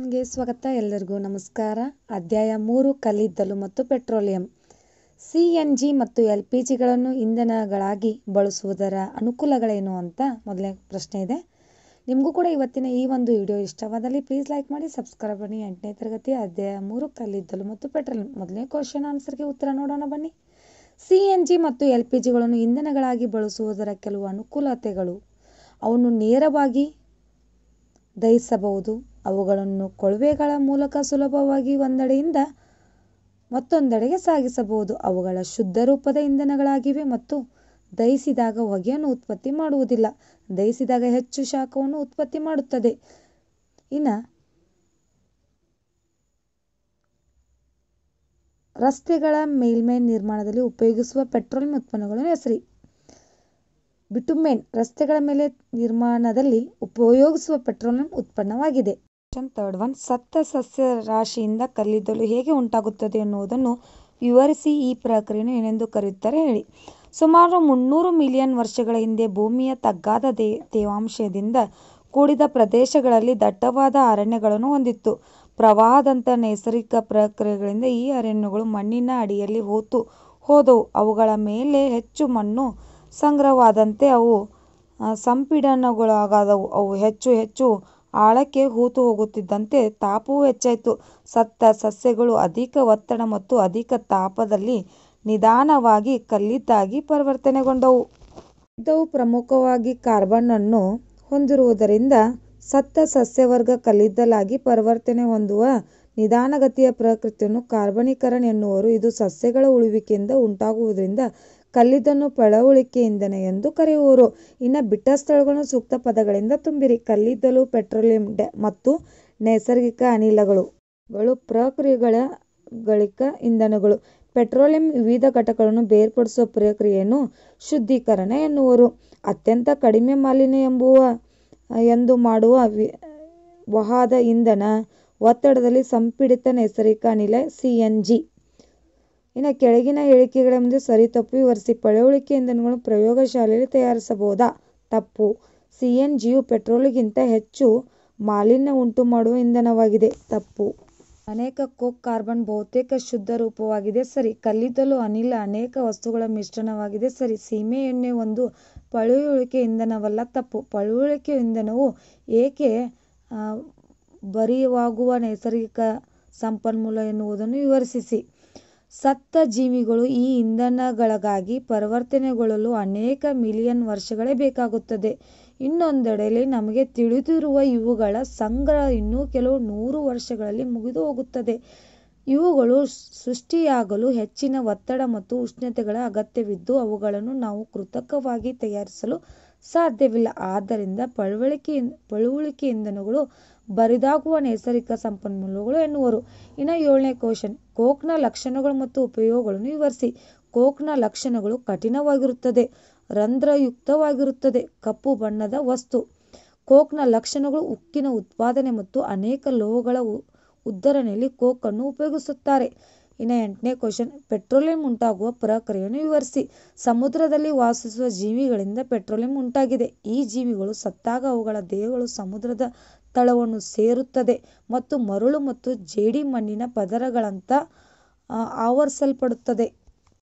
ಗೆ ಸ್ವಾಗತ. ಎಲ್ಲರಿಗೂ ನಮಸ್ಕಾರ. ಅಧ್ಯಾಯ 3 ಕಲ್ಲಿದ್ದಲು ಮತ್ತು ಪೆಟ್ರೋಲಿಯಂ. CNG ಮತ್ತು LPGಗಳನ್ನು ಇಂಧನಗಳಾಗಿ ಬಳಸುವುದರ ಅನುಕೂಲಗಳೇನು ಅಂತ ಮೊದಲನೇ ಪ್ರಶ್ನೆ ಇದೆ. ನಿಮಗೂ ಕೂಡ ಇವತ್ತಿನ ಈ ಒಂದು ವಿಡಿಯೋ ಇಷ್ಟವಾದಲ್ಲಿ ಪ್ಲೀಸ್ ಲೈಕ್ ಮಾಡಿ, ಸಬ್ಸ್ಕ್ರೈಬ್ ಬನ್ನಿ. 8ನೇ ತರಗತಿ ಅಧ್ಯಾಯ 3 ಕಲ್ಲಿದ್ದಲು ಮತ್ತು ಪೆಟ್ರೋಲಿಯಂ. ಮೊದಲನೇ ಕ್ವಶನ್ ಆನ್ಸರ್ಗೆ ಉತ್ತರ ನೋಡೋಣ ಬನ್ನಿ. CNG ಮತ್ತು LPGಗಳನ್ನು ಇಂಧನಗಳಾಗಿ ಬಳಸುವುದರ ಕೆಲವು ಅನುಕೂಲತೆಗಳು. ಅವನ್ನು ನೇರವಾಗಿ ದಹಿಸಬಹುದು. ಅವುಗಳನ್ನು ಕೊಳವೆಗಳ ಮೂಲಕ ಸುಲಭವಾಗಿ ಒಂದೆಡೆಯಿಂದ ಮತ್ತೊಂದೆಡೆಗೆ ಸಾಗಿಸಬಹುದು. ಅವುಗಳ ಶುದ್ಧ ರೂಪದ ಇಂಧನಗಳಾಗಿವೆ ಮತ್ತು ದಹಿಸಿದಾಗ ಹೊಗೆಯನ್ನು ಉತ್ಪತ್ತಿ ಮಾಡುವುದಿಲ್ಲ. ದಹಿಸಿದಾಗ ಹೆಚ್ಚು ಶಾಖವನ್ನು ಉತ್ಪತ್ತಿ ಮಾಡುತ್ತದೆ. ಇನ್ನು ರಸ್ತೆಗಳ ಮೇಲ್ಮೈ ನಿರ್ಮಾಣದಲ್ಲಿ ಉಪಯೋಗಿಸುವ ಪೆಟ್ರೋಲಿಯಂ ಉತ್ಪನ್ನಗಳನ್ನು ಹೆಸರಿ. ಬಿಟುಮೇನ್ ರಸ್ತೆಗಳ ಮೇಲೆ ನಿರ್ಮಾಣದಲ್ಲಿ ಉಪಯೋಗಿಸುವ ಪೆಟ್ರೋಲಿಯಂ ಉತ್ಪನ್ನವಾಗಿದೆ. ಥರ್ಡ್ ಒನ್, ಸತ್ತ ಸಸ್ಯ ರಾಶಿಯಿಂದ ಕಲ್ಲಿದ್ದಲು ಹೇಗೆ ಉಂಟಾಗುತ್ತದೆ ಎನ್ನುವುದನ್ನು ವಿವರಿಸಿ. ಈ ಪ್ರಕ್ರಿಯೆಯನ್ನು ಏನೆಂದು ಕರೆಯುತ್ತಾರೆ ಹೇಳಿ. ಸುಮಾರು 300 ಮಿಲಿಯನ್ ವರ್ಷಗಳ ಹಿಂದೆ ಭೂಮಿಯ ತಗ್ಗಾದ ತೇವಾಂಶದಿಂದ ಕೂಡಿದ ಪ್ರದೇಶಗಳಲ್ಲಿ ದಟ್ಟವಾದ ಅರಣ್ಯಗಳನ್ನು ಹೊಂದಿತ್ತು. ಪ್ರವಾಹದಂತಹ ನೈಸರ್ಗಿಕ ಪ್ರಕ್ರಿಯೆಗಳಿಂದ ಈ ಅರಣ್ಯಗಳು ಮಣ್ಣಿನ ಅಡಿಯಲ್ಲಿ ಹೂತು ಹೋದವು. ಅವುಗಳ ಮೇಲೆ ಹೆಚ್ಚು ಮಣ್ಣು ಸಂಗ್ರಹವಾದಂತೆ ಅವು ಸಂಪೀಡನಗೊಳಗಾದವು. ಅವು ಹೆಚ್ಚು ಹೆಚ್ಚು ಆಳಕ್ಕೆ ಹೂತು ಹೋಗುತ್ತಿದ್ದಂತೆ ತಾಪವೂ ಹೆಚ್ಚಾಯಿತು. ಸತ್ತ ಸಸ್ಯಗಳು ಅಧಿಕ ಒತ್ತಡ ಮತ್ತು ಅಧಿಕ ತಾಪದಲ್ಲಿ ನಿಧಾನವಾಗಿ ಕಲ್ಲಿದ್ದಾಗಿ ಪರಿವರ್ತನೆಗೊಂಡವು. ಕಲ್ಲಿದ್ದಲು ಪ್ರಮುಖವಾಗಿ ಕಾರ್ಬನ್ ಅನ್ನು ಹೊಂದಿರುವುದರಿಂದ ಸತ್ತ ಸಸ್ಯವರ್ಗ ಕಲ್ಲಿದ್ದಲಾಗಿ ಪರಿವರ್ತನೆ ಹೊಂದುವ ನಿಧಾನಗತಿಯ ಪ್ರಕ್ರಿಯೆಯನ್ನು ಕಾರ್ಬನೀಕರಣ ಎನ್ನುವರು. ಇದು ಸಸ್ಯಗಳ ಉಳುವಿಕೆಯಿಂದ ಉಂಟಾಗುವುದರಿಂದ ಕಲ್ಲಿದ್ದಲನ್ನು ಪಳೆಯುಳಿಕೆ ಇಂಧನ ಎಂದು ಕರೆಯುವರು. ಇನ್ನು ಬಿಟ್ಟ ಸ್ಥಳಗಳನ್ನು ಸೂಕ್ತ ಪದಗಳಿಂದ ತುಂಬಿರಿ. ಕಲ್ಲಿದ್ದಲು, ಪೆಟ್ರೋಲಿಯಂ ಮತ್ತು ನೈಸರ್ಗಿಕ ಅನಿಲಗಳು ಪ್ರಕ್ರಿಯೆಗಳಿಕ ಇಂಧನಗಳು. ಪೆಟ್ರೋಲಿಯಂ ವಿವಿಧ ಘಟಕಗಳನ್ನು ಬೇರ್ಪಡಿಸುವ ಪ್ರಕ್ರಿಯೆಯನ್ನು ಶುದ್ಧೀಕರಣ ಎನ್ನುವರು. ಅತ್ಯಂತ ಕಡಿಮೆ ಮಾಲಿನ್ಯ ಎಂದು ಮಾಡುವ ವಹಾದ ಇಂಧನ ಒತ್ತಡದಲ್ಲಿ ಸಂಪೀಡಿತ ನೈಸರ್ಗಿಕ ಅನಿಲ CNG. ಇನ್ನು ಕೆಳಗಿನ ಹೇಳಿಕೆಗಳ ಮುಂದೆ ಸರಿ ತಪ್ಪು ವಿವರಿಸಿ. ಪಳೆಯುಳಿಕೆ ಇಂಧನಗಳನ್ನು ಪ್ರಯೋಗಶಾಲೆಯಲ್ಲಿ ತಯಾರಿಸಬಹುದಾ? ತಪ್ಪು. CNGಯು ಪೆಟ್ರೋಲ್ಗಿಂತ ಹೆಚ್ಚು ಮಾಲಿನ್ಯ ಉಂಟು ಮಾಡುವ ಇಂಧನವಾಗಿದೆ. ತಪ್ಪು. ಅನೇಕ ಕೋಕ್ ಕಾರ್ಬನ್ ಬಹುತೇಕ ಶುದ್ಧ ರೂಪವಾಗಿದೆ. ಸರಿ. ಕಲ್ಲಿದ್ದಲು ಅನಿಲ ಅನೇಕ ವಸ್ತುಗಳ ಮಿಶ್ರಣವಾಗಿದೆ. ಸರಿ. ಸೀಮೆ ಎಣ್ಣೆ ಒಂದು ಪಳೆಯುಳಿಕೆ ಇಂಧನವಲ್ಲ. ತಪ್ಪು. ಪಳೆಯುಳಿಕೆ ಇಂಧನವು ಏಕೆ ಬರಿವಾಗುವ ನೈಸರ್ಗಿಕ ಸಂಪನ್ಮೂಲ ಎನ್ನುವುದನ್ನು ವಿವರಿಸಿ. ಸತ್ತ ಜೀವಿಗಳು ಈ ಇಂಧನಗಳಾಗಿ ಪರಿವರ್ತನೆಗೊಳ್ಳಲು ಅನೇಕ ಮಿಲಿಯನ್ ವರ್ಷಗಳೇ ಬೇಕಾಗುತ್ತದೆ. ಇನ್ನೊಂದೆಡೆಯಲ್ಲಿ ನಮಗೆ ತಿಳಿದಿರುವ ಇವುಗಳ ಸಂಗ್ರಹ ಇನ್ನೂ ಕೆಲವು 100 ವರ್ಷಗಳಲ್ಲಿ ಮುಗಿದು ಹೋಗುತ್ತದೆ. ಇವುಗಳು ಸೃಷ್ಟಿಯಾಗಲು ಹೆಚ್ಚಿನ ಒತ್ತಡ ಮತ್ತು ಉಷ್ಣತೆಗಳ ಅಗತ್ಯವಿದ್ದು ಅವುಗಳನ್ನು ನಾವು ಕೃತಕವಾಗಿ ತಯಾರಿಸಲು ಸಾಧ್ಯವಿಲ್ಲ. ಆದ್ದರಿಂದ ಪಳೆಯುಳಿಕೆ ಇಂಧನಗಳು ಬರಿದಾಗುವ ನೈಸರ್ಗಿಕ ಸಂಪನ್ಮೂಲಗಳು ಎನ್ನುವರು. ಇನ್ನು 7ನೇ ಕ್ವಶನ್, ಕೋಕ್ನ ಲಕ್ಷಣಗಳು ಮತ್ತು ಉಪಯೋಗಗಳನ್ನು ವಿವರಿಸಿ. ಕೋಕ್ನ ಲಕ್ಷಣಗಳು ಕಠಿಣವಾಗಿರುತ್ತದೆ, ರಂಧ್ರಯುಕ್ತವಾಗಿರುತ್ತದೆ, ಕಪ್ಪು ಬಣ್ಣದ ವಸ್ತು. ಕೋಕ್ನ ಲಕ್ಷಣಗಳು ಉಕ್ಕಿನ ಉತ್ಪಾದನೆ ಮತ್ತು ಅನೇಕ ಲೋಹಗಳ ಉದ್ಧರಣೆಯಲ್ಲಿ ಕೋಕ್ ಅನ್ನು ಉಪಯೋಗಿಸುತ್ತಾರೆ. ಇನ್ನು 8ನೇ ಕ್ವಶನ್, ಪೆಟ್ರೋಲಿಯಂ ಉಂಟಾಗುವ ಪ್ರಕ್ರಿಯೆಯನ್ನು ವಿವರಿಸಿ. ಸಮುದ್ರದಲ್ಲಿ ವಾಸಿಸುವ ಜೀವಿಗಳಿಂದ ಪೆಟ್ರೋಲಿಯಂ ಉಂಟಾಗಿದೆ. ಈ ಜೀವಿಗಳು ಸತ್ತಾಗ ಅವುಗಳ ದೇಹಗಳು ಸಮುದ್ರದ ತಳವನ್ನು ಸೇರುತ್ತದೆ ಮತ್ತು ಮರಳು ಮತ್ತು ಜೇಡಿ ಮಣ್ಣಿನ ಪದರಗಳಂತ ಆವರಿಸಲ್ಪಡುತ್ತದೆ.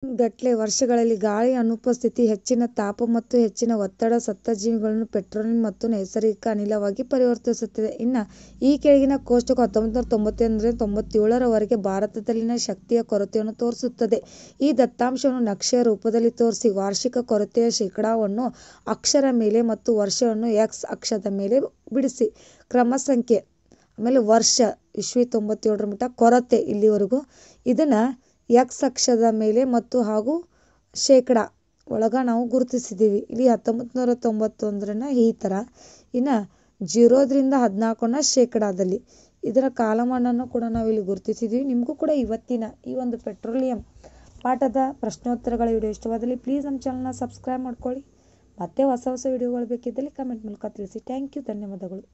ಗಟ್ಟಲೆ ವರ್ಷಗಳಲ್ಲಿ ಗಾಳಿಯ ಅನುಪಸ್ಥಿತಿ, ಹೆಚ್ಚಿನ ತಾಪ ಮತ್ತು ಹೆಚ್ಚಿನ ಒತ್ತಡ ಸತ್ತ ಜೀವಿಗಳನ್ನು ಪೆಟ್ರೋಲಿಯಂ ಮತ್ತು ನೈಸರ್ಗಿಕ ಅನಿಲವಾಗಿ ಪರಿವರ್ತಿಸುತ್ತದೆ. ಇನ್ನು ಈ ಕೆಳಗಿನ ಕೋಷ್ಟಕ 1991-97 ಭಾರತದಲ್ಲಿನ ಶಕ್ತಿಯ ಕೊರತೆಯನ್ನು ತೋರಿಸುತ್ತದೆ. ಈ ದತ್ತಾಂಶವನ್ನು ನಕ್ಷೆಯ ರೂಪದಲ್ಲಿ ತೋರಿಸಿ. ವಾರ್ಷಿಕ ಕೊರತೆಯ ಶೇಕಡಾವನ್ನು ಅಕ್ಷರ ಮೇಲೆ ಮತ್ತು ವರ್ಷವನ್ನು X ಅಕ್ಷದ ಮೇಲೆ ಬಿಡಿಸಿ. ಕ್ರಮಸಂಖ್ಯೆ ಆಮೇಲೆ ವರ್ಷ ಇಸ್ವಿ 97 ಮಟ್ಟ ಕೊರತೆ ಇಲ್ಲಿವರೆಗೂ ಇದನ್ನ X ಅಕ್ಷದ ಮೇಲೆ ಮತ್ತು ಹಾಗೂ ಶೇಕಡಾ ಒಳಗ ನಾವು ಗುರುತಿಸಿದ್ದೀವಿ. ಇಲ್ಲಿ 1991 ಈ ಥರ. ಇನ್ನು 0ರಿಂದ 14 ಶೇಕಡಾದಲ್ಲಿ ಇದರ ಕಾಲಮಾನನ್ನು ಕೂಡ ನಾವು ಇಲ್ಲಿ ಗುರುತಿಸಿದ್ದೀವಿ. ನಿಮಗೂ ಕೂಡ ಇವತ್ತಿನ ಈ ಒಂದು ಪೆಟ್ರೋಲಿಯಂ ಪಾಠದ ಪ್ರಶ್ನೋತ್ತರಗಳ ವಿಡಿಯೋ ಇಷ್ಟವಾದಲ್ಲಿ ಪ್ಲೀಸ್ ನಮ್ಮ ಚಾನಲ್ನ ಸಬ್ಸ್ಕ್ರೈಬ್ ಮಾಡ್ಕೊಳ್ಳಿ. ಮತ್ತೆ ಹೊಸ ವಿಡಿಯೋಗಳು ಬೇಕಿದ್ದಲ್ಲಿ ಕಮೆಂಟ್ ಮೂಲಕ ತಿಳಿಸಿ. Thank you. ಧನ್ಯವಾದಗಳು.